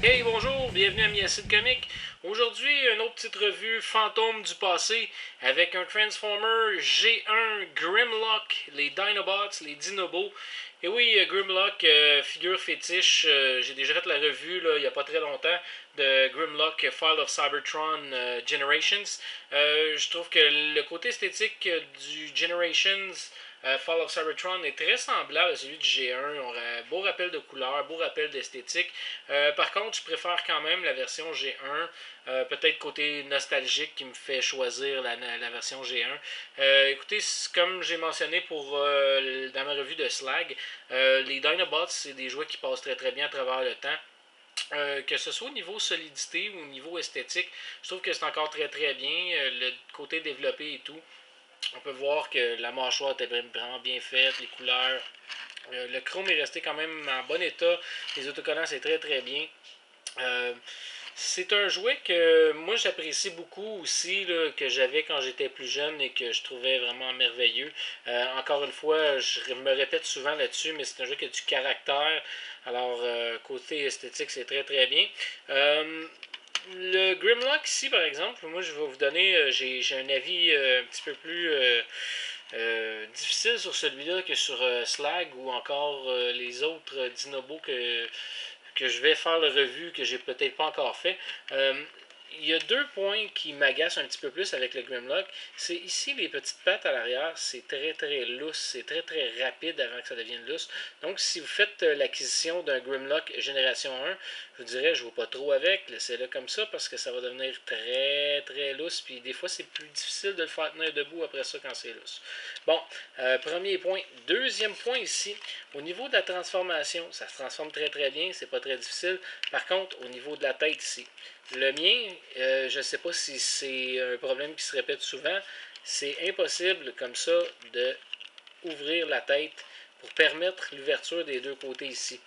Hey, bonjour, bienvenue à Miacide Comics. Aujourd'hui, une autre petite revue fantôme du passé avec un Transformer G1 Grimlock, les Dinobots, les Dinobos. Et oui, Grimlock, figure fétiche, j'ai déjà fait la revue là, il n'y a pas très longtemps de Grimlock File of Cybertron Generations. Je trouve que le côté esthétique du Generations Fall of Cybertron est très semblable à celui du G1. On a un beau rappel de couleur, beau rappel d'esthétique. Par contre, je préfère quand même la version G1. Peut-être côté nostalgique qui me fait choisir la version G1. Écoutez, comme j'ai mentionné dans ma revue de Slag, les Dinobots, c'est des jouets qui passent très très bien à travers le temps. Que ce soit au niveau solidité ou au niveau esthétique, je trouve que c'est encore très très bien. Le côté développé et tout. On peut voir que la mâchoire était vraiment bien faite, les couleurs. Le chrome est resté quand même en bon état. Les autocollants, c'est très très bien. Euh, c'est un jouet que moi j'apprécie beaucoup aussi, là, que j'avais quand j'étais plus jeune et que je trouvais vraiment merveilleux. Encore une fois, je me répète souvent là-dessus, mais c'est un jeu qui a du caractère. Alors, côté esthétique, c'est très très bien. Le Grimlock ici, par exemple, moi je vais vous donner, j'ai un avis un petit peu plus difficile sur celui-là que sur Slag ou encore les autres Dinobos que je vais faire la revue que j'ai peut-être pas encore fait. Il y a deux points qui m'agacent un petit peu plus avec le Grimlock. C'est ici les petites pattes à l'arrière, c'est très très lousse, c'est très très rapide avant que ça devienne lousse. Donc si vous faites l'acquisition d'un Grimlock Génération 1, je vous dirais, je ne joue pas trop avec, laissez-le comme ça parce que ça va devenir très très lousse. Puis des fois, c'est plus difficile de le faire tenir debout après ça quand c'est lousse. Bon, premier point. Deuxième point ici, au niveau de la transformation, ça se transforme très très bien, c'est pas très difficile. Par contre, au niveau de la tête ici, le mien, je ne sais pas si c'est un problème qui se répète souvent, c'est impossible comme ça de ouvrir la tête pour permettre l'ouverture des deux côtés ici.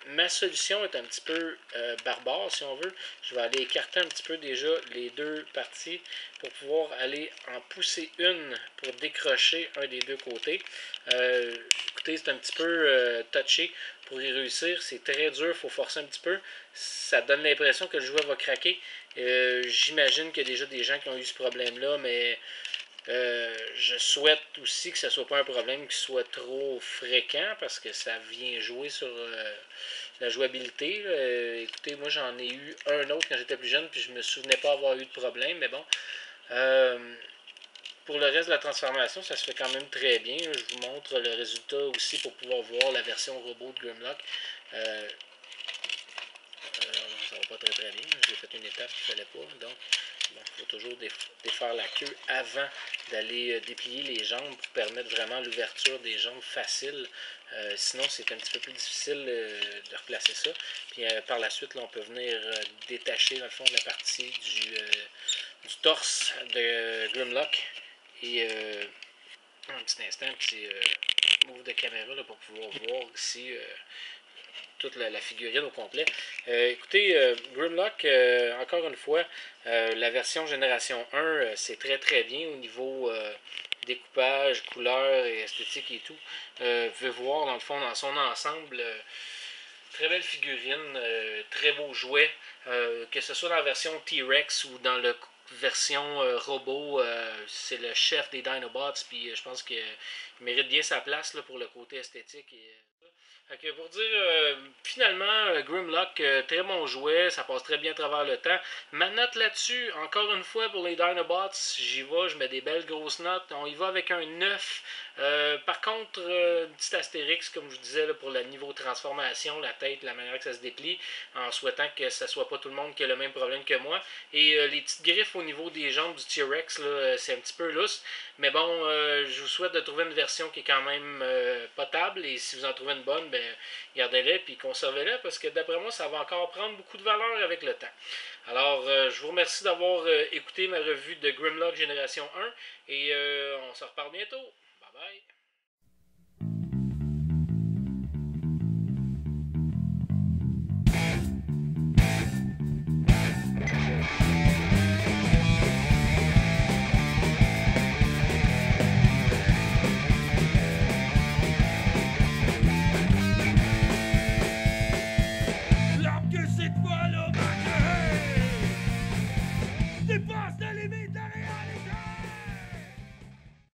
Ma solution est un petit peu barbare si on veut. Je vais aller écarter un petit peu déjà les deux parties pour pouvoir aller en pousser une pour décrocher un des deux côtés. Écoutez, c'est un petit peu touché pour y réussir. C'est très dur, il faut forcer un petit peu. Ça donne l'impression que le joueur va craquer. J'imagine qu'il y a déjà des gens qui ont eu ce problème-là, mais je souhaite aussi que ce ne soit pas un problème qui soit trop fréquent parce que ça vient jouer sur la jouabilité. Écoutez, moi j'en ai eu un autre quand j'étais plus jeune puis je me souvenais pas avoir eu de problème, mais bon. Pour le reste de la transformation, ça se fait quand même très bien. Je vous montre le résultat aussi pour pouvoir voir la version robot de Grimlock. Ça va pas très très bien. J'ai fait une étape qu'il ne fallait pas. Donc, il faut toujours défaire la queue avant d'aller déplier les jambes pour permettre vraiment l'ouverture des jambes facile. Sinon, c'est un petit peu plus difficile de replacer ça. Puis par la suite, là, on peut venir détacher dans le fond de la partie du torse de Grimlock. Et un petit instant, un petit move de caméra là, pour pouvoir voir ici toute la figurine au complet. Écoutez, Grimlock, encore une fois, la version Génération 1, c'est très très bien au niveau découpage, couleur et esthétique et tout. Vous pouvez voir dans le fond, dans son ensemble, très belle figurine, très beau jouet. Que ce soit dans la version T-Rex ou dans la version robot, c'est le chef des Dinobots, puis je pense qu'il mérite bien sa place là, pour le côté esthétique. Pour dire, finalement, Grimlock, très bon jouet, ça passe très bien à travers le temps. Ma note là-dessus, encore une fois, pour les Dinobots, j'y vais, je mets des belles grosses notes. On y va avec un 9. Par contre, petit astérix, comme je vous disais, là, pour le niveau de transformation, la tête, la manière que ça se déplie, en souhaitant que ce soit pas tout le monde qui a le même problème que moi. Et les petites griffes au niveau des jambes du T-Rex, c'est un petit peu lousse. Mais bon, je vous souhaite de trouver une version qui est quand même potable. Et si vous en trouvez une bonne, ben, gardez-la et conservez-la parce que d'après moi, ça va encore prendre beaucoup de valeur avec le temps. Alors, je vous remercie d'avoir écouté ma revue de Grimlock Génération 1 et on se reparle bientôt. Bye bye.